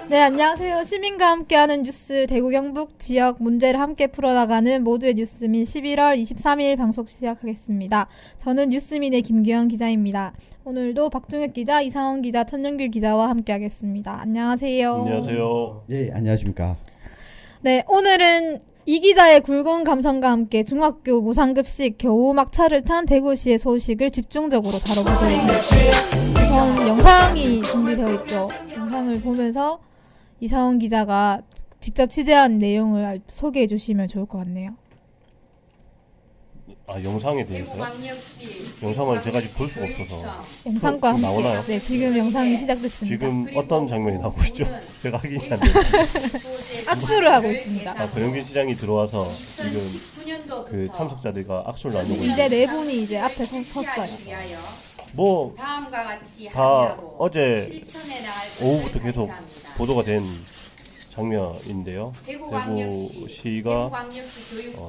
네, 안녕하세요. 시민과 함께하는 뉴스 대구 경북 지역 문제를 함께 풀어나가는 모두의 뉴스민 11월 23일 방송 시작하겠습니다. 저는 뉴스민의 김규현 기자입니다. 오늘도 박중혁 기자, 이상원 기자, 천영길 기자와 함께하겠습니다. 안녕하세요. 안녕하세요. 예, 안녕하십니까. 네, 오늘은 이 기자의 굵은 감성과 함께 중학교 무상급식 겨우 막차를 탄 대구시의 소식을 집중적으로 다뤄보도록 하겠습니다. 우선 영상이 준비되어 있죠. 영상을 보면서 이상원 기자가 직접 취재한 내용을 소개해 주시면 좋을 것 같네요. 아, 영상에 대해서요? 영상을 제가 아직 볼 수가 없어서. 영상과 함께. 나오나요? 네, 지금 영상이 시작됐습니다. 지금 어떤 장면이 나오고 있죠? 제가 확인이 안 돼요. 악수를 하고 있습니다. 아, 권영균 시장이 들어와서 지금 그 참석자들과 악수를 나누고 있어요. 이제 네 분이 이제 앞에 섰어요. 뭐 다 어제 오후부터 계속 보도가 된 장면인데요. 대구시가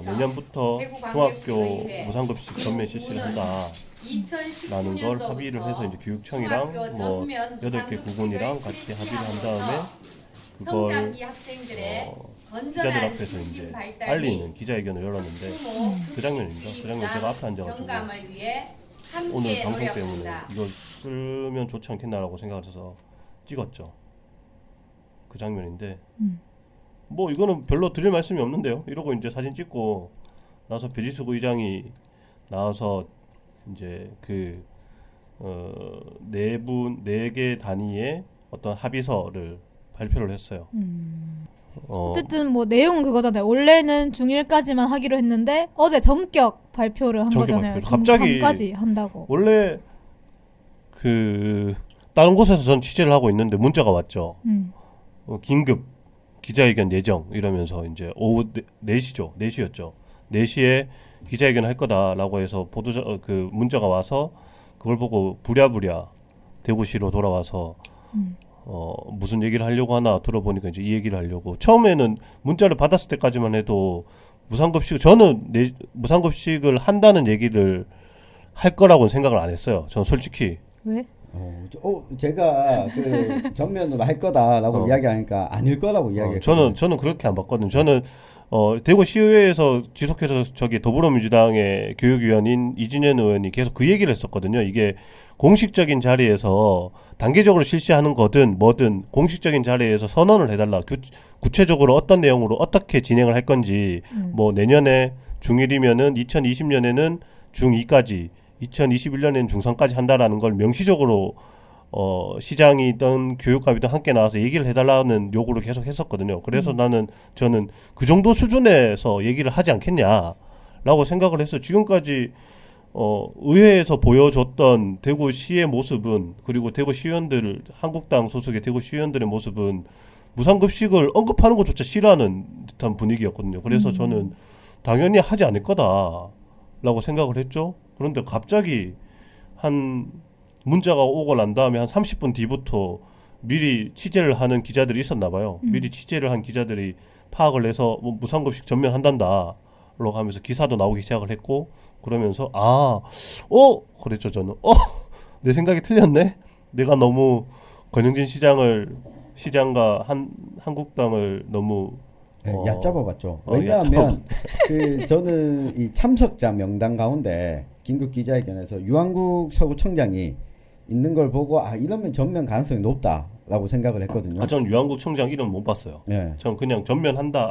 내년부터 중학교 무상급식 전면 실시를 한다라는 걸 합의를 해서 이제 교육청이랑 뭐 8개 구군이랑 같이 합의를 한 다음에 그걸 기자들 앞에서 이제 알리는 기자회견을 열었는데 그 장면입니다. 그 장면 제가 앞에 앉아가지고 오늘 방송 때문에 이걸 쓰면 좋지 않겠나라고 생각을 해서 찍었죠. 그 장면인데 뭐 이거는 별로 드릴 말씀이 없는데요. 이러고 이제 사진 찍고 나서 배지수 의장이 나와서 이제 그 네 개 단위의 어떤 합의서를 발표를 했어요. 어쨌든 뭐 내용은 그거잖아요. 원래는 중1까지만 하기로 했는데 어제 전격 발표를 한 거잖아요. 갑자기 중3까지 한다고. 원래 그 다른 곳에서 전 취재를 하고 있는데 문자가 왔죠. 긴급 기자회견 예정 이러면서 이제 오후 4시죠. 4시였죠. 4시에 기자회견 할 거다라고 해서 그 문자가 와서 그걸 보고 부랴부랴 대구시로 돌아와서 무슨 얘기를 하려고 하나 들어보니까 이제 이 얘기를 하려고. 처음에는 문자를 받았을 때까지만 해도 저는 무상급식을 한다는 얘기를 할 거라고는 생각을 안 했어요. 저는 솔직히. 왜? 제가 그 전면으로 할 거다라고 이야기하니까 아닐 거라고 이야기했거든요. 저는 그렇게 안 봤거든요. 저는 대구시의회에서 지속해서 저기 더불어민주당의 교육위원인 이진현 의원이 계속 그 얘기를 했었거든요. 이게 공식적인 자리에서 단계적으로 실시하는 거든 뭐든 공식적인 자리에서 선언을 해달라. 구체적으로 어떤 내용으로 어떻게 진행을 할 건지 뭐 내년에 중1이면은 2020년에는 중2까지 2021년에는 중3까지 한다라는 걸 명시적으로 시장이든 교육감이든 함께 나와서 얘기를 해달라는 요구를 계속 했었거든요. 그래서 저는 그 정도 수준에서 얘기를 하지 않겠냐라고 생각을 해서 지금까지 의회에서 보여줬던 대구시의 모습은, 그리고 대구시의원들, 한국당 소속의 대구시의원들의 모습은 무상급식을 언급하는 것조차 싫어하는 듯한 분위기였거든요. 그래서 저는 당연히 하지 않을 거다라고 생각을 했죠. 그런데 갑자기 한 문자가 오고 난 다음에 한 30분 뒤부터 미리 취재를 하는 기자들이 있었나 봐요. 미리 취재를 한 기자들이 파악을 해서 뭐 무상급식 전면 한단다라고 하면서 기사도 나오기 시작을 했고, 그러면서 그랬죠. 저는 내 생각이 틀렸네. 내가 너무 권영진 시장과 한국당을 너무 얕잡아봤죠. 왜냐하면 저는 이 참석자 명단 가운데 긴급 기자회견에서 유한국 서구청장이 있는 걸 보고 이러면 전면 가능성이 높다라고 생각을 했거든요. 저는 유한국 청장 이름 못 봤어요. 네. 전 그냥 전면한다,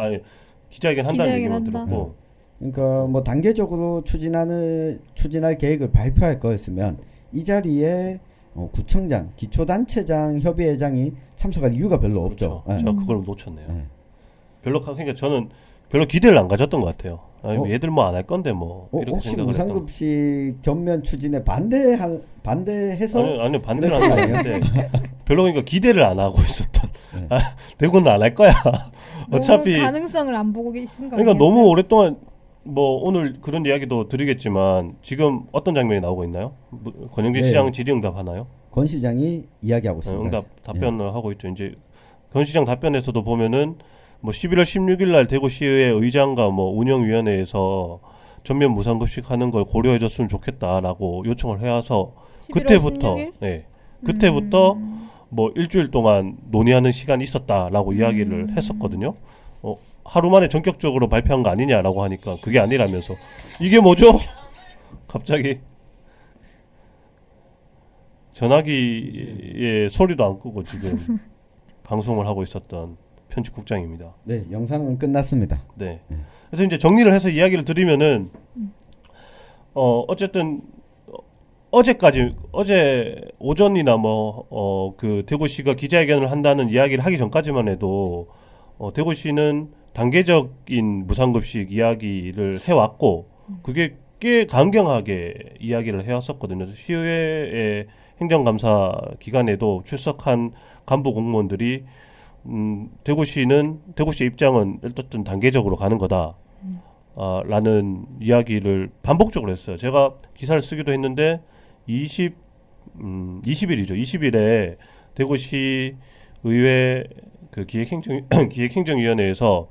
기자회견 한다는 얘기만 들었고. 그러니까 뭐 단계적으로 추진할 계획을 발표할 거였으면 이 자리에 구청장, 기초단체장 협의회장이 참석할 이유가 별로 없죠. 그렇죠. 제가 그걸 놓쳤네요. 그러니까 저는 별로 기대를 안 가졌던 것 같아요. 얘들 뭐 안 할 건데 뭐 이렇게 혹시 생각을 무상급식 전면 추진에 반대해서? 아니요, 반대는 안 하는데 별로 그러니까 기대를 안 하고 있었던. 대구는 안 할 거야. 어차피 가능성을 안 보고 계신 거예요. 그러니까 너무 오랫동안 뭐 오늘 그런 이야기도 드리겠지만 지금 어떤 장면이 나오고 있나요? 권영진 시장 질의응답 하나요? 권 시장이 이야기하고 있습니다. 응답 답변을 하고 있죠. 이제 권 시장 답변에서도 보면은 뭐 11월 16일 날 대구시의회 의장과 뭐 운영위원회에서 전면 무상급식 하는 걸 고려해줬으면 좋겠다라고 요청을 해와서 그때부터 뭐 일주일 동안 논의하는 시간이 있었다라고 이야기를 했었거든요. 하루 만에 전격적으로 발표한 거 아니냐라고 하니까 그게 아니라면서 이게 뭐죠? 갑자기 전화기에 소리도 안 끄고 지금 방송을 하고 있었던 편집국장입니다. 네, 영상은 끝났습니다. 네. 그래서 이제 정리를 해서 이야기를 드리면은 어쨌든 어제 오전이나 그 대구시가 기자회견을 한다는 이야기를 하기 전까지만 해도 대구시는 단계적인 무상급식 이야기를 해왔고 그게 꽤 강경하게 이야기를 해왔었거든요. 시의회의 행정감사 기간에도 출석한 간부 공무원들이 대구시의 입장은 일단 단계적으로 가는 거다. 라는 이야기를 반복적으로 했어요. 제가 기사를 쓰기도 했는데 20일이죠. 20일에 대구시 의회 그 기획행정위원회에서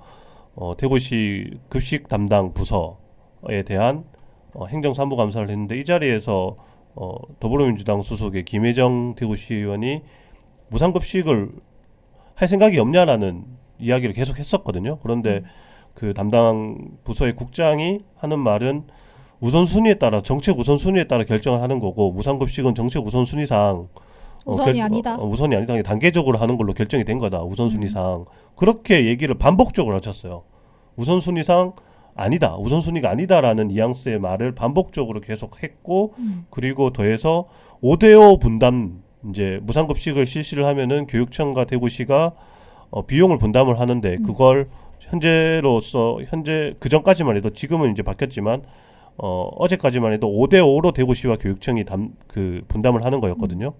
대구시 급식 담당 부서에 대한 행정사무감사를 했는데 이 자리에서 더불어민주당 소속의 김혜정 대구시 의원이 무상급식을 할 생각이 없냐라는 이야기를 계속 했었거든요. 그런데 그 담당 부서의 국장이 하는 말은 우선순위에 따라 정책 우선순위에 따라 결정을 하는 거고 무상급식은 정책 우선순위상 우선이 아니다. 우선이 아니다. 단계적으로 하는 걸로 결정이 된 거다. 우선순위상 그렇게 얘기를 반복적으로 하셨어요. 우선순위상 아니다. 우선순위가 아니다라는 뉘앙스의 말을 반복적으로 계속 했고 그리고 더해서 5대5 분담 이제 무상급식을 실시를 하면은 교육청과 대구시가 비용을 분담을 하는데 그걸 현재 그 전까지만 해도 지금은 이제 바뀌었지만 어제까지만 해도 5대5로 대구시와 교육청이 분담을 하는 거였거든요.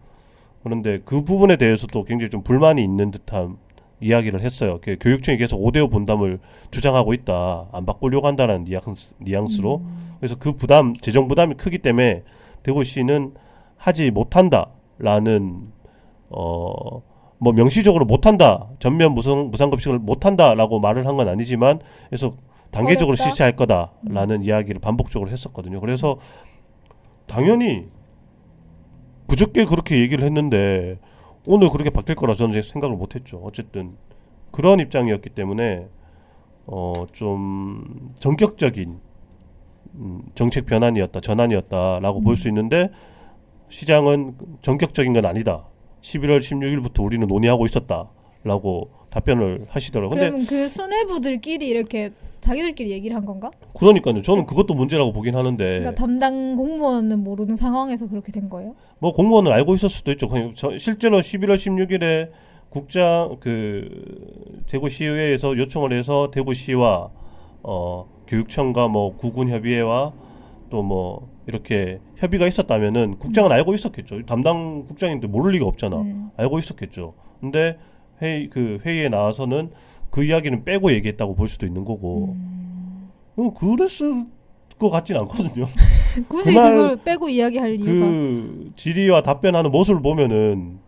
그런데 그 부분에 대해서도 굉장히 좀 불만이 있는 듯한 이야기를 했어요. 교육청이 계속 5대5 분담을 주장하고 있다. 안 바꾸려고 한다는 뉘앙스로. 그래서 그 재정 부담이 크기 때문에 대구시는 하지 못한다라는 뭐 명시적으로 못한다. 전면 무상급식을 못한다라고 말을 한 건 아니지만 그래서 단계적으로 어렵다? 실시할 거다라는 이야기를 반복적으로 했었거든요. 그래서 당연히 그저께 그렇게 얘기를 했는데 오늘 그렇게 바뀔 거라 저는 생각을 못했죠. 어쨌든 그런 입장이었기 때문에 좀 전격적인 정책 전환이었다라고 볼 수 있는데 시장은 전격적인 건 아니다. 11월 16일부터 우리는 논의하고 있었다라고 답변을 하시더라고요. 근데 그러면 그 수뇌부들끼리 이렇게 자기들끼리 얘기를 한 건가? 그러니까요. 저는 그것도 문제라고 보긴 하는데 그러니까 담당 공무원은 모르는 상황에서 그렇게 된 거예요? 뭐 공무원은 알고 있을 수도 있죠. 실제로 11월 16일에 국장 대구시의회에서 요청을 해서 대구시와 교육청과 뭐 구군협의회와 또 뭐 이렇게 협의가 있었다면은 국장은 알고 있었겠죠. 담당 국장인데 모를 리가 없잖아. 알고 있었겠죠. 근데 회의에 나와서는 그 이야기는 빼고 얘기했다고 볼 수도 있는 거고. 그랬을 것 같진 않거든요. 굳이 그걸 빼고 이야기할 이유가 그 질의와 답변하는 모습을 보면은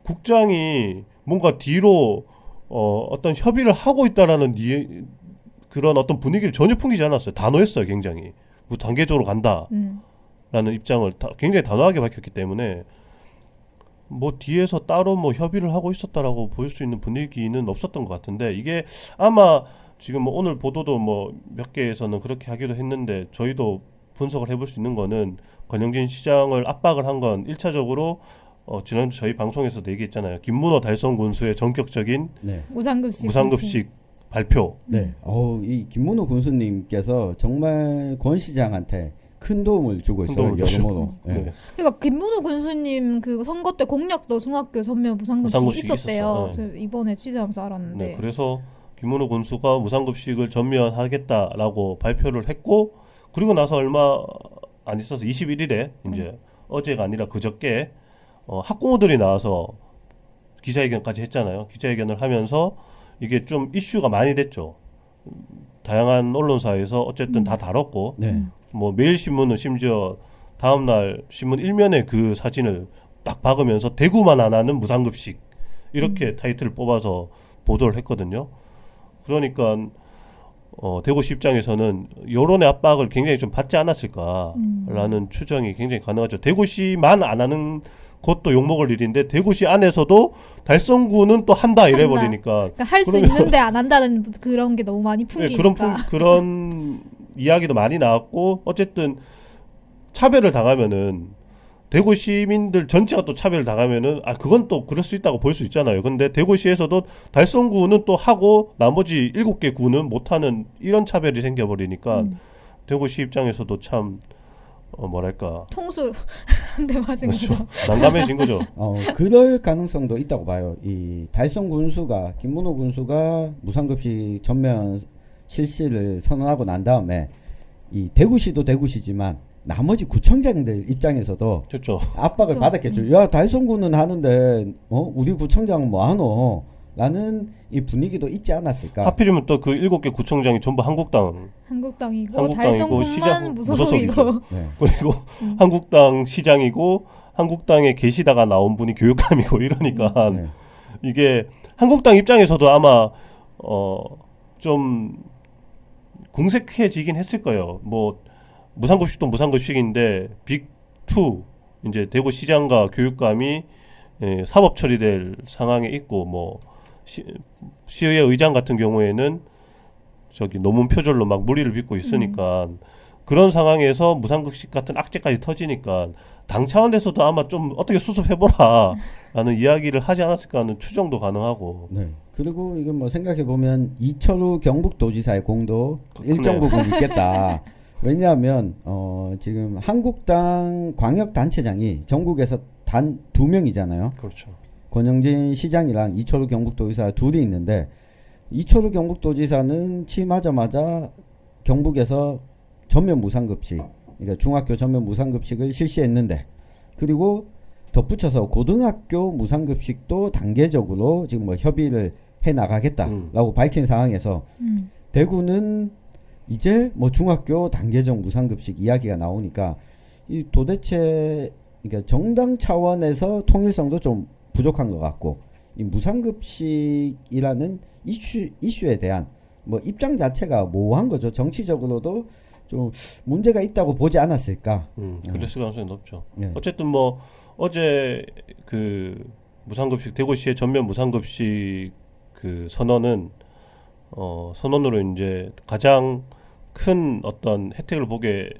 국장이 뭔가 뒤로 어떤 협의를 하고 있다라는 그런 어떤 분위기를 전혀 풍기지 않았어요. 단호했어요, 굉장히. 뭐 단계적으로 간다라는 입장을 굉장히 단호하게 밝혔기 때문에 뭐 뒤에서 따로 뭐 협의를 하고 있었다라고 볼 수 있는 분위기는 없었던 것 같은데 이게 아마 지금 뭐 오늘 보도도 뭐 몇 개에서는 그렇게 하기도 했는데 저희도 분석을 해볼 수 있는 거는 권영진 시장을 압박을 한 건 1차적으로 지난주 저희 방송에서도 얘기했잖아요. 김문호 달성 군수의 전격적인 네. 무상급식 발표. 네. 이 김문호 군수님께서 정말 권 시장한테 큰 도움을 주고 있어요. 여러모로. 네. 그러니까 김문호 군수님 그 선거 때 공약도 중학교 전면 무상급식이 있었대요. 저 이번에 취재하면서 알았는데. 네. 그래서 김문호 군수가 무상급식을 전면하겠다라고 발표를 했고 그리고 나서 얼마 안 있어서 21일에 이제 어제가 아니라 그저께 학부모들이 나와서 기자회견까지 했잖아요. 기자회견을 하면서 이게 좀 이슈가 많이 됐죠. 다양한 언론사에서 어쨌든 다 다뤘고 네. 뭐 매일신문은 심지어 다음날 신문 1면에 그 사진을 딱 박으면서 대구만 안 하는 무상급식 이렇게 타이틀을 뽑아서 보도를 했거든요. 그러니까 대구시 입장에서는 여론의 압박을 굉장히 좀 받지 않았을까라는 추정이 굉장히 가능하죠. 대구시만 안 하는 그것도 욕먹을 일인데 대구시 안에서도 달성구는 또 한다 이래 버리니까 그러니까 할 수 있는데 안 한다는 그런 게 너무 많이 네, 풍기니까. 그런 이야기도 많이 나왔고 어쨌든 차별을 당하면은 대구 시민들 전체가 또 차별을 당하면은 그건 또 그럴 수 있다고 볼 수 있잖아요. 근데 대구시에서도 달성구는 또 하고 나머지 7개 구는 못하는 이런 차별이 생겨버리니까 대구시 입장에서도 참 뭐랄까 통수 한대 맞은 그렇죠. 거죠. 난감해진 거죠. 그럴 가능성도 있다고 봐요. 이 달성 군수가 김문호 군수가 무상급식 전면 실시를 선언하고 난 다음에 이 대구시도 대구시지만 나머지 구청장들 입장에서도 그렇죠. 압박을 그렇죠. 받았겠죠. 야 달성구는 하는데 우리 구청장은 뭐 하노? 라는 이 분위기도 있지 않았을까? 하필이면 또 그 7개 구청장이 전부 한국당이고 한국당이고 달성군만 무소속이고. 네. 그리고 한국당 시장이고 한국당에 계시다가 나온 분이 교육감이고 이러니까 네. 이게 한국당 입장에서도 아마 좀 궁색해지긴 했을 거예요. 뭐 무상급식도 무상급식인데 빅2 이제 대구시장과 교육감이 사법 처리될 상황에 있고 뭐 시의회 의장 같은 경우에는 저기 논문 표절로 막 무리를 빚고 있으니까 그런 상황에서 무상급식 같은 악재까지 터지니까 당 차원에서도 아마 좀 어떻게 수습해보라 라는 이야기를 하지 않았을까 하는 추정도 가능하고. 네. 그리고 이건 뭐 생각해 보면 이철우 경북도지사의 공도 일정 부분 있겠다. 왜냐하면 지금 한국당 광역단체장이 전국에서 단 2명이잖아요. 그렇죠. 권영진 시장이랑 이철우 경북도지사 둘이 있는데 이철우 경북도지사는 취임하자마자 경북에서 전면 무상급식, 그러니까 중학교 전면 무상급식을 실시했는데 그리고 덧붙여서 고등학교 무상급식도 단계적으로 지금 뭐 협의를 해 나가겠다라고 밝힌 상황에서 대구는 이제 뭐 중학교 단계적 무상급식 이야기가 나오니까 이 도대체 그러니까 정당 차원에서 통일성도 좀 부족한 것 같고 이 무상급식이라는 이슈에 대한 뭐 입장 자체가 모호한 거죠. 정치적으로도 좀 문제가 있다고 보지 않았을까. 그랬을 가능성이 높죠. 네. 어쨌든 뭐 어제 그 무상급식 대구시의 전면 무상급식 그 선언은 선언으로 이제 가장 큰 어떤 혜택을 보게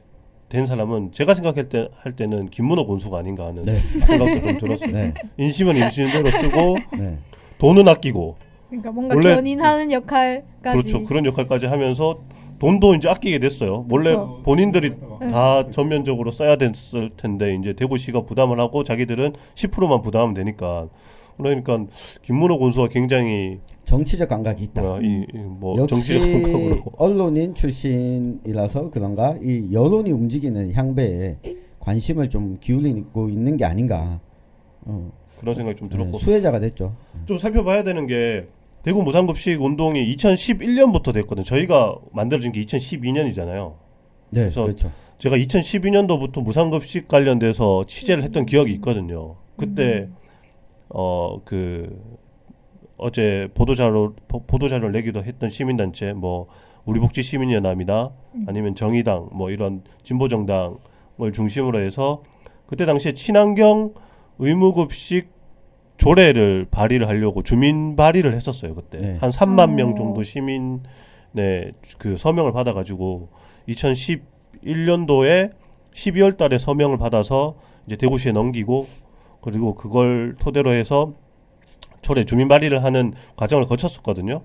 된 사람은 제가 생각할 때는 김문호 군수가 아닌가 하는 네. 생각도 좀 들었어요. 네. 인심은 인심대로 쓰고 네. 돈은 아끼고 그러니까 뭔가 원래 견인하는 역할까지. 그렇죠. 그런 역할까지 하면서 돈도 이제 아끼게 됐어요. 원래 그렇죠. 본인들이 다 전면적으로 써야 됐을 텐데 이제 대구시가 부담을 하고 자기들은 10%만 부담하면 되니까 그러니까 김문호 군수가 굉장히 정치적 감각이 있다. 뭐 역시 정치적 감각으로 언론인 출신이라서 그런가 이 여론이 움직이는 향배에 관심을 좀 기울이고 있는 게 아닌가. 그런 생각이 좀 들었고 수혜자가 됐죠. 좀 살펴봐야 되는 게 대구 무상급식 운동이 2011년부터 됐거든요. 저희가 만들어진 게 2012년이잖아요. 네, 그래서 그렇죠. 제가 2012년도부터 무상급식 관련돼서 취재를 했던 기억이 있거든요. 그때 어제 보도자료를 내기도 했던 시민단체 뭐 우리복지시민연합이나 아니면 정의당 뭐 이런 진보정당을 중심으로 해서 그때 당시에 친환경 의무급식 조례를 발의를 하려고 주민 발의를 했었어요. 그때 네. 한 3만 명 정도 시민의 그 서명을 받아가지고 2011년도에 12월 달에 서명을 받아서 이제 대구시에 넘기고 그리고 그걸 토대로 해서 조례 주민 발의를 하는 과정을 거쳤었거든요.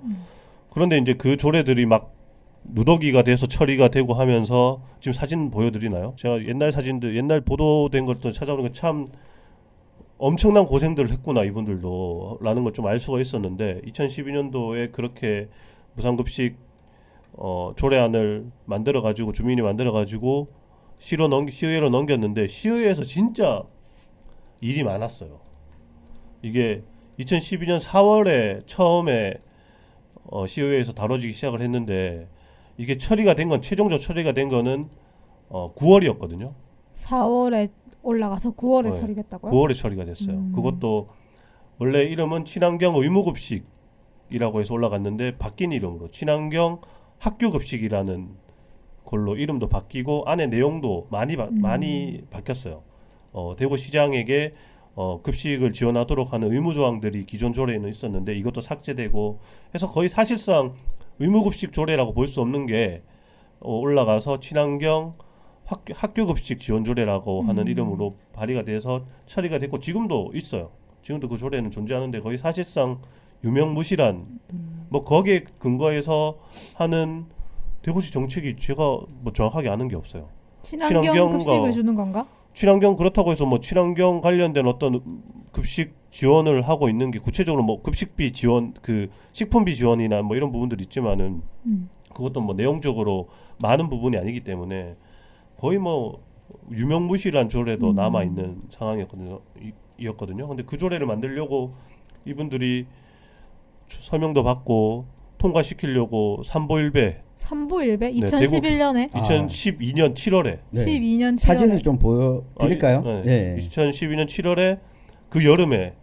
그런데 이제 그 조례들이 막 누더기가 돼서 처리가 되고 하면서 지금 사진 보여드리나요? 제가 옛날 사진들 옛날 보도된 것도 찾아보니까 참 엄청난 고생들을 했구나 이분들도 라는 걸 좀 알 수가 있었는데 2012년도에 그렇게 무상급식 조례안을 만들어가지고 주민이 만들어가지고 시의회로 넘겼는데 시의회에서 진짜 일이 많았어요. 이게 2012년 4월에 처음에 시의회에서 다뤄지기 시작을 했는데 이게 처리가 된 건 최종적 처리가 된 거는 9월이었거든요. 4월에 올라가서 9월에 네. 처리됐다고요? 9월에 처리가 됐어요. 그것도 원래 이름은 친환경 의무급식이라고 해서 올라갔는데 바뀐 이름으로 친환경 학교급식이라는 걸로 이름도 바뀌고 안에 내용도 많이 바뀌었어요. 대구시장에게 급식을 지원하도록 하는 의무 조항들이 기존 조례에는 있었는데 이것도 삭제되고 해서 거의 사실상 의무급식 조례라고 볼 수 없는 게 올라가서 친환경 학교 급식 지원 조례라고 하는 이름으로 발의가 돼서 처리가 됐고 지금도 있어요. 지금도 그 조례는 존재하는데 거의 사실상 유명무실한 뭐 거기에 근거해서 하는 대구시 정책이 제가 뭐 정확하게 아는 게 없어요. 친환경 급식을 주는 건가? 친환경 그렇다고 해서 뭐 친환경 관련된 어떤 급식 지원을 하고 있는 게 구체적으로 뭐 급식비 지원 그 식품비 지원이나 뭐 이런 부분들이 있지만은 그것도 뭐 내용적으로 많은 부분이 아니기 때문에 거의 뭐 유명무실한 조례도 남아 있는 상황이었거든요. 근데 그 조례를 만들려고 이분들이 서명도 받고 통과시키려고 삼보일배 2011년에 2012년 7월에 12년 7월에 사진을 좀 보여드릴까요? 예. 2012년 7월에 그 여름에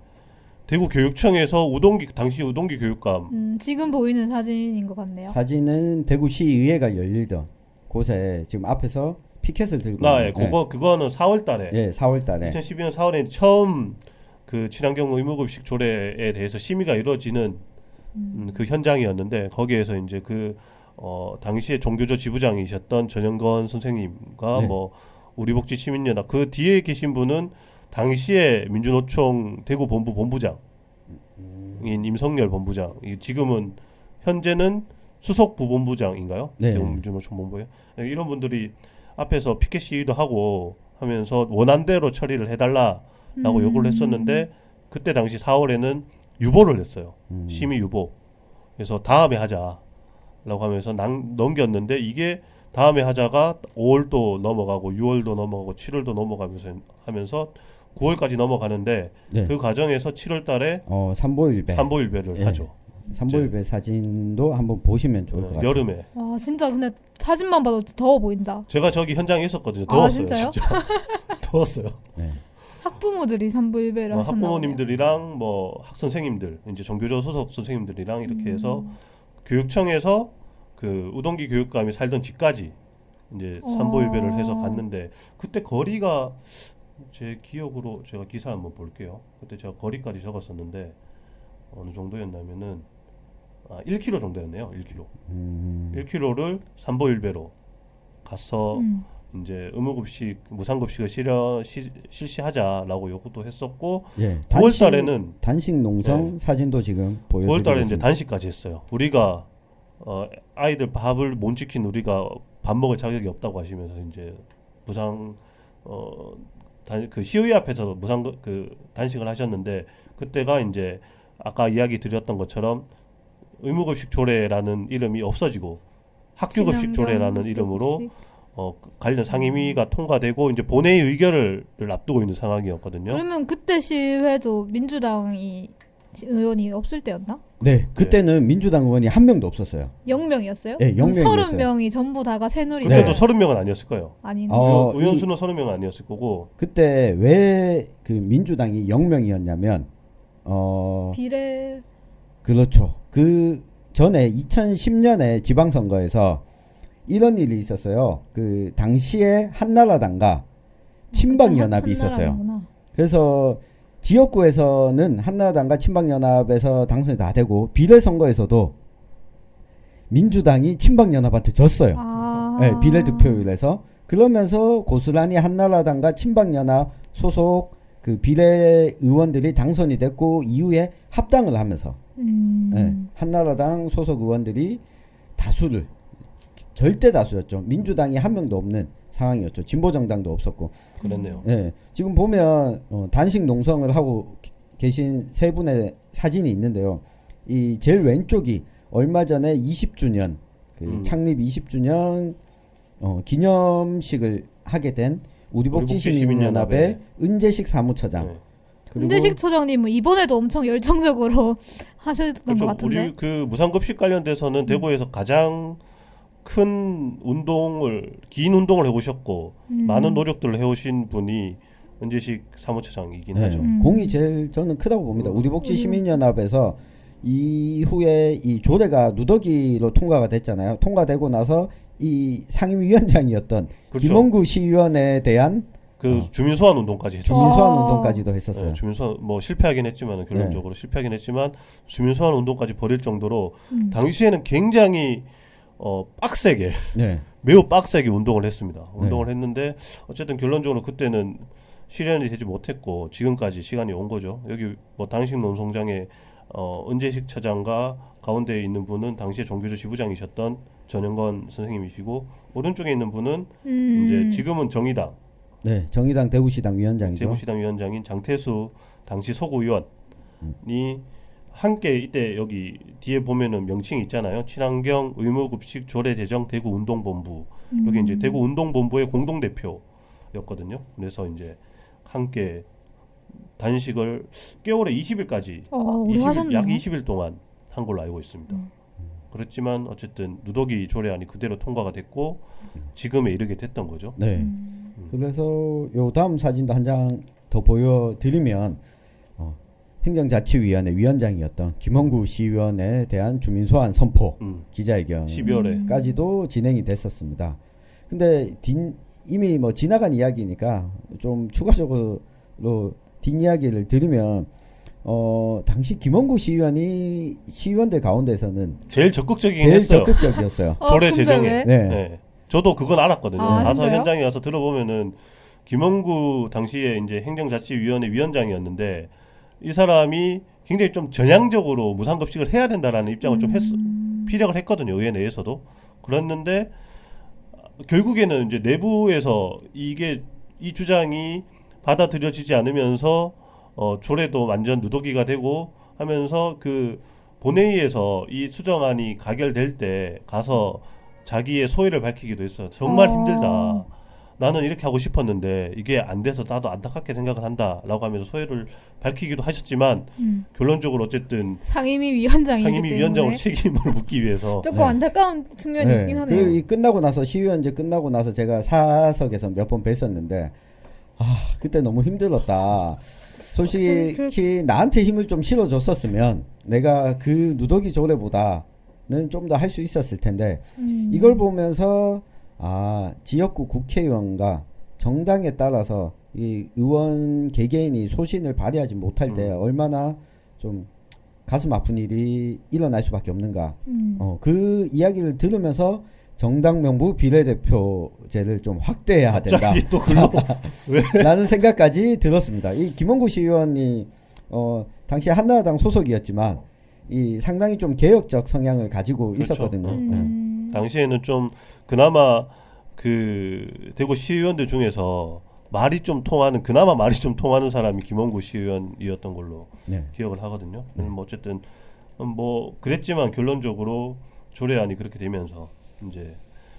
대구 교육청에서 당시 우동기 교육감 지금 보이는 사진인 것 같네요. 사진은 대구시의회가 열리던 곳에 지금 앞에서 피켓을 들고 그거는 4월달에 예, 4월달에 2012년 4월에 처음 그 친환경 의무급식 조례에 대해서 심의가 이루어지는 그 현장이었는데 거기에서 이제 당시에 종교조 지부장이셨던 전영건 선생님과 네. 뭐 우리복지 시민연합 그 뒤에 계신 분은 당시에 민주노총 대구 본부 본부장인 임성열 본부장 지금은 현재는 수석 부본부장인가요? 네. 대구 민주노총 본부에 이런 분들이 앞에서 피켓 시위도 하고 하면서 원안대로 처리를 해달라라고 요구를 했었는데 그때 당시 4월에는 유보를 했어요. 심의 유보. 그래서 다음에 하자라고 하면서 넘겼는데 이게 다음에 하자가 5월도 넘어가고 6월도 넘어가고 7월도 넘어가면서 9월까지 넘어가는데 네. 그 과정에서 7월달에 삼보일배를 예. 하죠. 삼보일배 사진도 한번 보시면 좋을 것 같아요. 여름에. 와 진짜 근데 사진만 봐도 더워 보인다. 제가 저기 현장에 있었거든요. 더웠어요. 진짜요? 진짜. 더웠어요. 네. 학부모들이 삼부일배를 하셨나 보네요. 학부모님들이랑 뭐 학선생님들 이제 종교조 소속 선생님들이랑 이렇게 해서 교육청에서 그 우동기 교육감이 살던 집까지 이제 삼보일배를 해서 갔는데 그때 거리가 제 기억으로 제가 기사 한번 볼게요. 그때 제가 거리까지 적었었는데 어느 정도였냐면은 1km 정도였네요. 1km. 1km를 삼보일배로 가서 이제 의무급식, 무상급식을 실시하자라고 요구도 했었고 예. 9월달에는 단식 농성 사진도 지금 보여드리겠습니다. 9월달에 이제 단식까지 했어요. 우리가 아이들 밥을 못 지킨 우리가 밥 먹을 자격이 없다고 하시면서 이제 무상 그 시의회 앞에서 무상 그 단식을 하셨는데 그때가 이제 아까 이야기 드렸던 것처럼 의무급식 조례라는 이름이 없어지고 학교급식 조례라는 이름으로 관련 상임위가 통과되고 이제 본회의 의결을 앞두고 있는 상황이었거든요. 그러면 그때 시회도 민주당이 의원이 없을 때였나? 네, 그때는 민주당 의원이 한 명도 없었어요. 0명이었어요? 네, 0명이었어요. 30명이 전부 다가 새누리당. 그때도 30명은 아니었을 거예요. 아닌데. 의원 수는 30명은 아니었을 거고. 그때 왜 그 민주당이 0명이었냐면 비례 그렇죠. 그 전에 2010년에 지방선거에서 이런 일이 있었어요. 그 당시에 한나라당과 친박연합이 있었어요. 한나라구나. 그래서 지역구에서는 한나라당과 친박연합에서 당선이 다 되고 비례선거에서도 민주당이 친박연합한테 졌어요. 네, 비례득표율에서. 그러면서 고스란히 한나라당과 친박연합 소속 그 비례 의원들이 당선이 됐고 이후에 합당을 하면서 네, 한나라당 소속 의원들이 다수를 절대 다수였죠. 민주당이 한 명도 없는 상황이었죠. 진보정당도 없었고. 그랬네요. 네, 지금 보면 단식 농성을 하고 계신 세 분의 사진이 있는데요. 이 제일 왼쪽이 얼마 전에 20주년 창립 20주년 기념식을 하게 된 우리복지 시민연합의 은재식 사무처장. 네. 은재식 처장님은 이번에도 엄청 열정적으로 하셨던 그렇죠. 것 같은데. 우리 그 무상급식 관련돼서는 대구에서 가장 큰 긴 운동을 해오셨고 많은 노력들을 해오신 분이 은재식 사무처장이긴 네, 하죠. 공이 제일 저는 크다고 봅니다. 우리복지 시민연합에서 이후에 이 조례가 누더기로 통과가 됐잖아요. 통과되고 나서 이 상임위원장이었던 그렇죠. 김원구 시의원에 대한 그 주민 소환 운동까지 했죠. 주민 소환 와. 운동까지도 했었어요. 네, 주민 소환 뭐 실패하긴 했지만 결론적으로 실패하긴 했지만 주민 소환 운동까지 벌일 정도로 당시에는 굉장히 빡세게 네. 매우 빡세게 운동을 했습니다. 운동을 했는데 어쨌든 결론적으로 그때는 실현이 되지 못했고 지금까지 시간이 온 거죠. 여기 뭐 당식 농성장에 은재식 처장과 가운데에 있는 분은 당시에 종교조 지부장이셨던 전영건 선생님이시고 오른쪽에 있는 분은 이제 지금은 정의당 네, 정의당 대구시당 위원장이죠. 대구시당 위원장인 장태수 당시 서구의원이 함께 이때 여기 뒤에 보면은 명칭이 있잖아요. 친환경 의무급식 조례제정 대구운동본부 여기 이제 대구운동본부의 공동대표였거든요. 그래서 이제 함께 단식을 개월에 20일까지 오래 하셨네요. 약 20일 동안 한 걸로 알고 있습니다. 그렇지만 어쨌든 누더기 조례안이 그대로 통과가 됐고 지금에 이르게 됐던 거죠. 네. 그래서 요 다음 사진도 한 장 더 보여드리면 행정자치위원회 위원장이었던 김원구 시의원에 대한 주민소환 선포 기자회견 12월에 진행이 됐었습니다. 근데 이미 뭐 지나간 이야기니까 좀 추가적으로 뒷이야기를 들으면 당시 김원구 시의원이 시의원들 가운데서는 제일 적극적이긴 제일 했어요. 적극적이었어요. 조례 근데 제정에. 왜? 네. 네. 저도 그건 알았거든요. 아, 가서 진짜요? 현장에 가서 들어보면은 김원구 당시에 이제 행정자치위원회 위원장이었는데 이 사람이 굉장히 좀 전향적으로 무상급식을 해야 된다라는 입장을 좀 피력을 했거든요. 의회 내에서도. 그랬는데 결국에는 이제 내부에서 이 주장이 받아들여지지 않으면서 조례도 완전 누더기가 되고 하면서 그 본회의에서 이 수정안이 가결될 때 가서 자기의 소회를 밝히기도 했어요. 정말 힘들다. 나는 이렇게 하고 싶었는데 이게 안 돼서 나도 안타깝게 생각을 한다라고 하면서 소회를 밝히기도 하셨지만 결론적으로 어쨌든 상임위 위원장이기 상임위 때문에 위원장으로 책임을 묻기 위해서 조금 안타까운 측면이 있긴 하네요. 이 끝나고 나서 시의원제 끝나고 나서 제가 사석에서 몇 번 뵀었는데 그때 너무 힘들었다. 솔직히 나한테 힘을 좀 실어줬었으면 내가 그 누더기 조례보다는 좀 더 할 수 있었을 텐데 이걸 보면서 지역구 국회의원과 정당에 따라서 이 의원 개개인이 소신을 발휘하지 못할 때 얼마나 좀 가슴 아픈 일이 일어날 수밖에 없는가. 그 이야기를 들으면서 정당 명부 비례대표제를 좀 확대해야 된다. 갑자기 또 글로 왜? 라는 생각까지 들었습니다. 이 김원구 시의원이 당시 한나라당 소속이었지만 이 상당히 좀 개혁적 성향을 가지고 그렇죠. 있었거든요. 당시에는 좀 그나마 그 대구 시의원들 중에서 그나마 말이 좀 통하는 사람이 김원구 시의원이었던 걸로 기억을 하거든요. 뭐 어쨌든 뭐 그랬지만 결론적으로 조례안이 그렇게 되면서 이제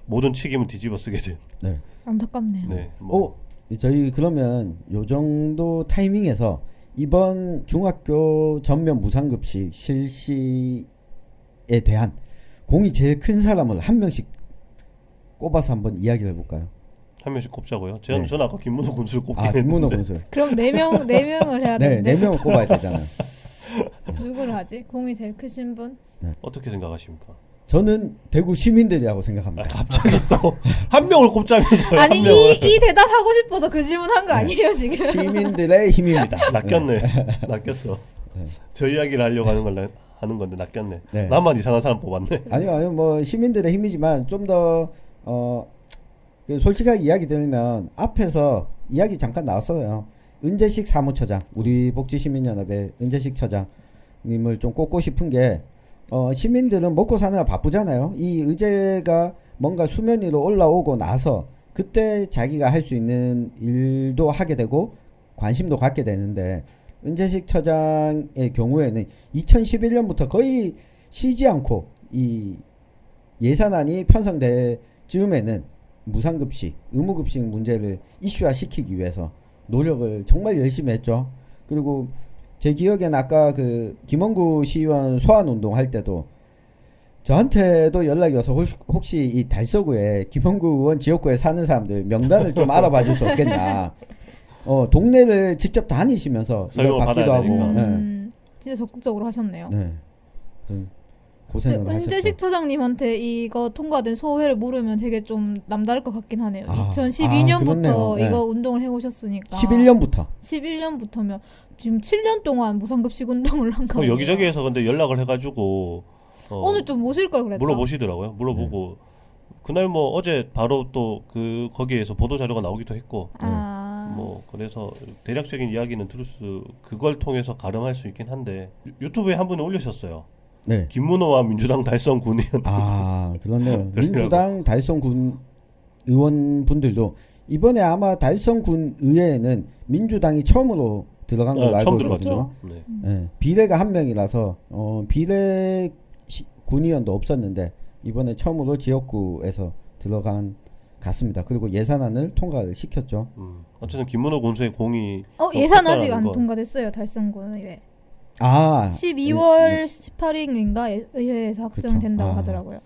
모든 책임을 뒤집어 쓰게 된. 안타깝네요. 네. 저희 그러면 요 정도 타이밍에서 이번 중학교 전면 무상급식 실시에 대한 공이 제일 큰 사람을 한 명씩 꼽아서 한번 이야기를 해볼까요? 한 명씩 꼽자고요. 저는 아까 김문호 군수를 꼽긴 김문호 했는데. 군수. 그럼 네 명을 해야 되는데 4명을 꼽아야 되잖아요. 누구를 하지? 공이 제일 크신 분? 어떻게 생각하십니까? 저는 대구 시민들이라고 생각합니다. 갑자기 또 한 명을 꼽자면서요. 아니 한 명을. 이 대답 하고 싶어서 그 질문한 거 아니에요 지금? 시민들의 힘입니다. 낚였네. 낚였어. 저 이야기를 하려고 하는 건데 낚였네. 네. 나만 이상한 사람 뽑았네. 아니요, 뭐 시민들의 힘이지만 좀 더 솔직하게 이야기 들으면 앞에서 이야기 잠깐 나왔어요. 은재식 사무처장, 우리 복지시민연합의 은재식 처장님을 좀 꼽고 싶은 게 시민들은 먹고 사느라 바쁘잖아요. 이 의제가 뭔가 수면 위로 올라오고 나서 그때 자기가 할 수 있는 일도 하게 되고 관심도 갖게 되는데 은재식 처장의 경우에는 2011년부터 거의 쉬지 않고 이 예산안이 편성될 즈음에는 무상급식, 의무급식 문제를 이슈화시키기 위해서 노력을 정말 열심히 했죠. 그리고 제 기억엔 아까 그 김원구 시의원 소환운동 할 때도 저한테도 연락이 와서 혹시 이 달서구에 김원구 의원 지역구에 사는 사람들 명단을 좀 알아봐 줄 수 없겠냐. 동네를 직접 다니시면서 설명을 받기도 받아야 하고. 되니까. 진짜 적극적으로 하셨네요. 네. 고생을 하셨죠. 은재식 처장님한테 이거 통과된 소회를 물으면 되게 좀 남다를 것 같긴 하네요. 아, 2012년부터 그렇네요. 네. 이거 운동을 해오셨으니까 11년부터 11년부터면 지금 7년 동안 무상급식 운동을 한 거예요. 여기저기에서 근데 연락을 해가지고 오늘 좀 모실 걸 그랬다. 물어보시더라고요. 물어보고 그날 뭐 어제 바로 또 그 거기에서 보도 자료가 나오기도 했고 뭐 그래서 대략적인 이야기는 들을 수 그걸 통해서 가름할 수 있긴 한데 유튜브에 한 분이 올리셨어요. 네. 김문호와 민주당 달성 군의원. 아 그렇네요. 민주당 달성군 의원분들도 이번에 아마 달성군 의회에는 민주당이 처음으로 들어간 걸로 알고 처음 있거든요. 들어갔죠. 네. 네, 비례가 한 명이라서 비례 군의원도 없었는데 이번에 처음으로 지역구에서 들어간 같습니다. 그리고 예산안을 통과를 시켰죠. 어쨌든 김문호 군수의 공이 예산 아직 안 통과됐어요. 달성군 의회. 12월 18일인가 의회에서 확정된다고 하더라고요.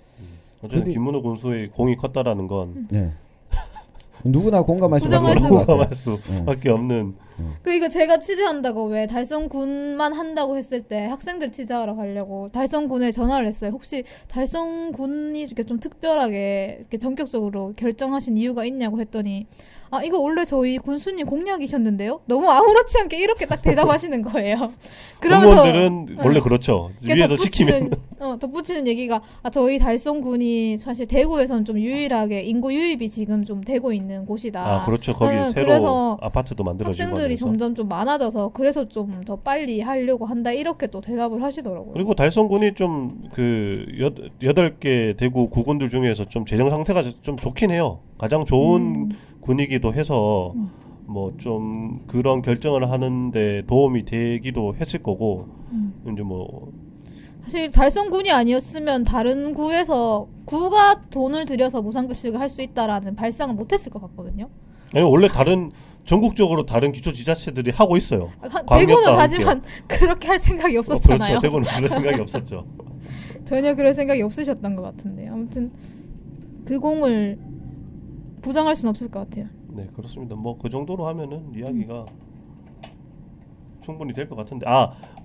어쨌든 김문호 군수의 공이 컸다라는 건 네. 누구나 공감할 부정할 수밖에 없는. 이거 제가 취재한다고 왜 달성군만 한다고 했을 때 학생들 취재하러 가려고 달성군에 전화를 했어요. 혹시 달성군이 이렇게 좀 특별하게 이렇게 전격적으로 결정하신 이유가 있냐고 했더니 이거 원래 저희 군수님 공약이셨는데요. 너무 아무렇지 않게 이렇게 딱 대답하시는 거예요. 그러면서 공무원들은 원래 그렇죠. 위에서 시키면 덧붙이는 얘기가 저희 달성군이 사실 대구에서는 좀 유일하게 인구 유입이 지금 좀 되고 있는 곳이다. 그렇죠. 거기 새로 그래서 아파트도 만들어지고 학생들이 하면서. 점점 좀 많아져서 그래서 좀 더 빨리 하려고 한다 이렇게 또 대답을 하시더라고요. 그리고 달성군이 좀 그 8개 대구 구군들 중에서 좀 재정 상태가 좀 좋긴 해요. 가장 좋은 군이기도 해서 뭐 좀 그런 결정을 하는데 도움이 되기도 했을 거고 이제 뭐 사실 달성군이 아니었으면 다른 구에서 구가 돈을 들여서 무상급식을 할 수 있다라는 발상을 못했을 것 같거든요. 아니 원래 다른 전국적으로 다른 기초지자체들이 하고 있어요. 대구는 하지만 그렇게 할 생각이 없었잖아요. 그렇죠. 대구는 그럴 생각이 없었죠. 전혀 그럴 생각이 없으셨던 것 같은데 아무튼 그 공을 부정할 수는 없을 것 같아요. 네 그렇습니다. 뭐 그 정도로 하면은 이야기가 충분히 될 것 같은데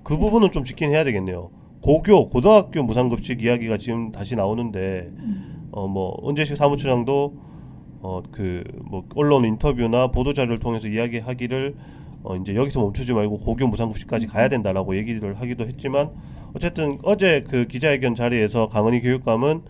그 부분은 좀 지킨 해야 되겠네요. 고등학교 무상급식 이야기가 지금 다시 나오는데 뭐 은재식 사무처장도 그 뭐 언론 인터뷰나 보도 자료를 통해서 이야기하기를 이제 여기서 멈추지 말고 고교 무상급식까지 가야 된다라고 얘기를 하기도 했지만 어쨌든 어제 그 기자회견 자리에서 강은희 교육감은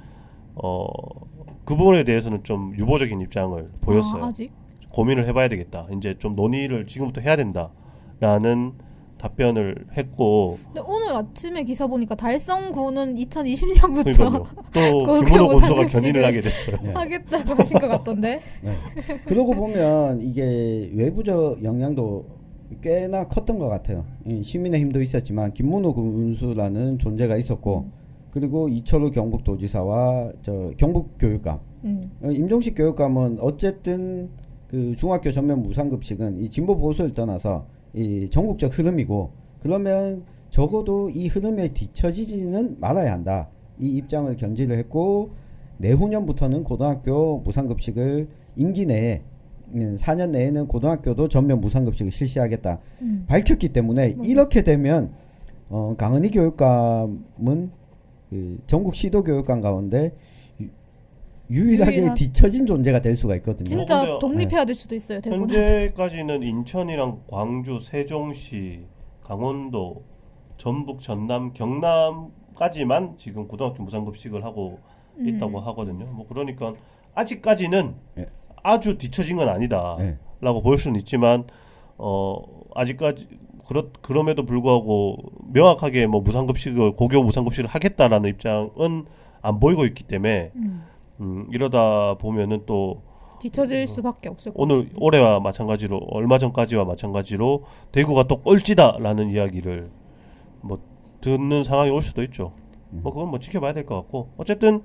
그 부분에 대해서는 좀 유보적인 입장을 보였어요. 아직? 고민을 해봐야 되겠다. 이제 좀 논의를 지금부터 해야 된다라는 답변을 했고. 근데 오늘 아침에 기사 보니까 달성군은 2020년부터 또 김문호 군수가 견인을 하게 됐어요. 네. 하겠다고 하신 것 같던데. 네. 그러고 보면 이게 외부적 영향도 꽤나 컸던 것 같아요. 시민의힘도 있었지만 김문호 군수라는 존재가 있었고 그리고 이철우 경북도지사와 경북교육감 임종식 교육감은 어쨌든 그 중학교 전면 무상급식은 이 진보 보수를 떠나서 이 전국적 흐름이고 그러면 적어도 이 흐름에 뒤처지지는 말아야 한다. 이 입장을 견지를 했고 내후년부터는 고등학교 무상급식을 임기 내에 4년 내에는 고등학교도 전면 무상급식을 실시하겠다 밝혔기 때문에 이렇게 되면 강은희 교육감은 그 전국 시도교육감 가운데 유일하게 뒤처진 존재가 될 수가 있거든요. 진짜 독립해야 될 수도 있어요. 대부분. 현재까지는 인천이랑 광주, 세종시, 강원도, 전북, 전남, 경남까지만 지금 고등학교 무상급식을 하고 있다고 하거든요. 뭐 그러니까 아직까지는 아주 뒤처진 건 아니다라고 볼 수는 있지만 아직까지 그럼에도 불구하고 명확하게 뭐 무상급식을 고교 무상급식을 하겠다라는 입장은 안 보이고 있기 때문에 이러다 보면은 또 뒤처질 수밖에 없을 것 오늘 올해와 마찬가지로 얼마 전까지와 마찬가지로 대구가 또 꼴찌다라는 이야기를 뭐 듣는 상황이 올 수도 있죠. 뭐 그건 뭐 지켜봐야 될 것 같고 어쨌든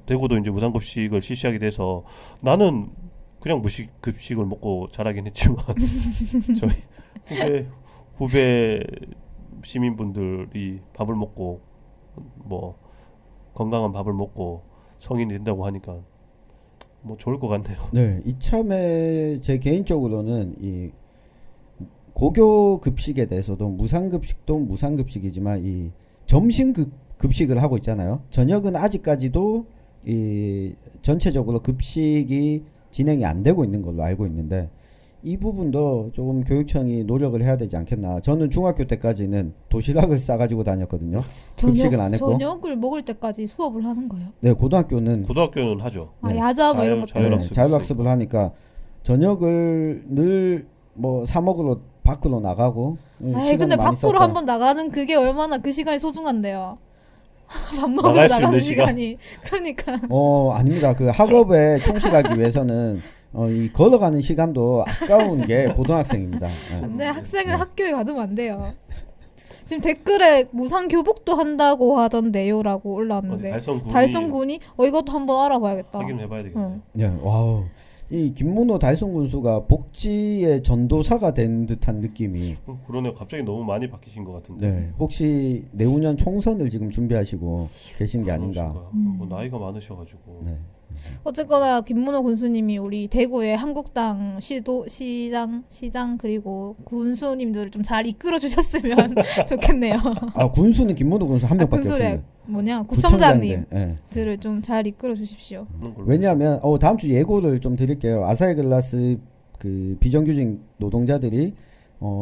대구도 이제 무상급식을 실시하게 돼서 나는 그냥 무식급식을 먹고 자라긴 했지만 저희 후배 시민분들이 밥을 먹고 뭐 건강한 밥을 먹고 성인이 된다고 하니까 뭐 좋을 것 같네요. 네, 이참에 제 개인적으로는 이 고교 급식에 대해서도 무상급식도 무상급식이지만 이 점심 급식을 하고 있잖아요. 저녁은 아직까지도 이 전체적으로 급식이 진행이 안 되고 있는 걸로 알고 있는데 이 부분도 조금 교육청이 노력을 해야 되지 않겠나. 저는 중학교 때까지는 도시락을 싸가지고 다녔거든요. 급식은 안 했고. 저녁을 먹을 때까지 수업을 하는 거예요? 네, 고등학교는 하죠. 아, 야자 뭐 이런 것들. 자율학습. 자율학습을 하니까 저녁을 늘 뭐 사 먹으러 밖으로 나가고. 아이 시간을 근데 많이 밖으로 썼다. 한번 나가는 그게 얼마나 그 시간이 소중한데요. 밥 먹으러 나갈 수 나가는 있는 시간. 시간이. 그러니까. 아닙니다. 그 학업에 충실하기 위해서는 이 걸어가는 시간도 아까운 게 고등학생입니다. 예. 근데 학생은 학교에 가두면 안 돼요. 지금 댓글에 무상 교복도 한다고 하던데요라고 올라왔는데 달성군이 이것도 한번 알아봐야겠다. 확인해봐야 되겠네. 네, 와우. 이 김문호 달성 군수가 복지의 전도사가 된 듯한 느낌이. 그러네요. 갑자기 너무 많이 바뀌신 것 같은데. 네, 혹시 내후년 총선을 지금 준비하시고 계신 게 아닌가. 뭐 나이가 많으셔가지고. 네. 어쨌거나 김문호 군수님이 우리 대구의 한국당 시장 그리고 군수님들을 좀 잘 이끌어 주셨으면 좋겠네요. 아, 군수는 김문호 군수 한 명밖에 군수래 없습니다. 구청장님들을 네. 좀 잘 이끌어 주십시오. 왜냐하면 다음 주 예고를 좀 드릴게요. 아사히글라스 그 비정규직 노동자들이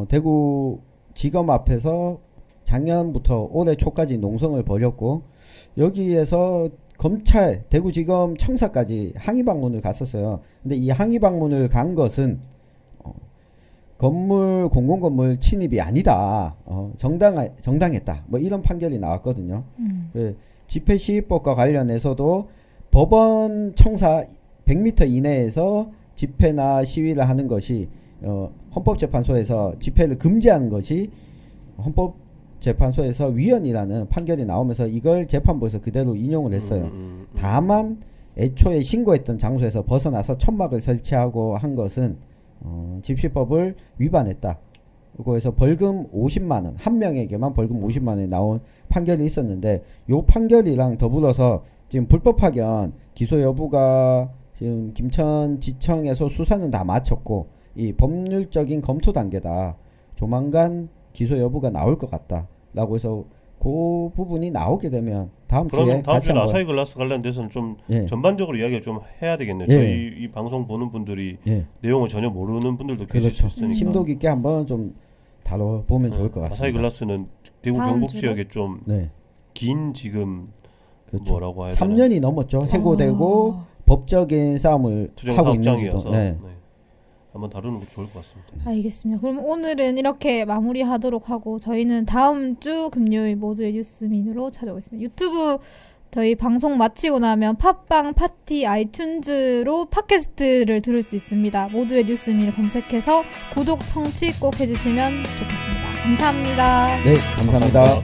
대구 지검 앞에서 작년부터 올해 초까지 농성을 벌였고 여기에서 검찰 대구지검 청사까지 항의 방문을 갔었어요. 근데 이 항의 방문을 간 것은 공공건물 침입이 아니다. 정당했다. 뭐 이런 판결이 나왔거든요. 그 집회시위법과 관련해서도 법원 청사 100m 이내에서 집회나 시위를 하는 것이 헌법재판소에서 집회를 금지하는 것이 헌법재판소에서 위헌이라는 판결이 나오면서 이걸 재판부에서 그대로 인용을 했어요. 다만 애초에 신고했던 장소에서 벗어나서 천막을 설치하고 한 것은 집시법을 위반했다. 그래서 벌금 50만 원, 한 명에게만 벌금 50만 원이 나온 판결이 있었는데 요 판결이랑 더불어서 지금 불법 파견 기소 여부가 지금 김천지청에서 수사는 다 마쳤고 이 법률적인 검토 단계다. 조만간 기소 여부가 나올 것 같다라고 해서 그 부분이 나오게 되면 다음 주에 아사히글라스 관련돼서는 좀 전반적으로 이야기를 좀 해야 되겠네요. 저희 이 방송 보는 분들이 내용을 전혀 모르는 분들도 계실 수 있으니까 심도 깊게 한번 좀 다뤄보면 좋을 것 같습니다. 아사히글라스는 대구 경북 지역에 좀 긴 지금 뭐라고 해야 되나? 3년이 넘었죠. 해고되고 법적인 싸움을 하고 있는지도. 한번 다루는 것도 좋을 것 같습니다. 알겠습니다. 그럼 오늘은 이렇게 마무리하도록 하고 저희는 다음 주 금요일 모두의 뉴스민으로 찾아오겠습니다. 유튜브 저희 방송 마치고 나면 팟빵, 파티, 아이튠즈로 팟캐스트를 들을 수 있습니다. 모두의 뉴스민을 검색해서 구독, 청취 꼭 해주시면 좋겠습니다. 감사합니다. 네, 감사합니다.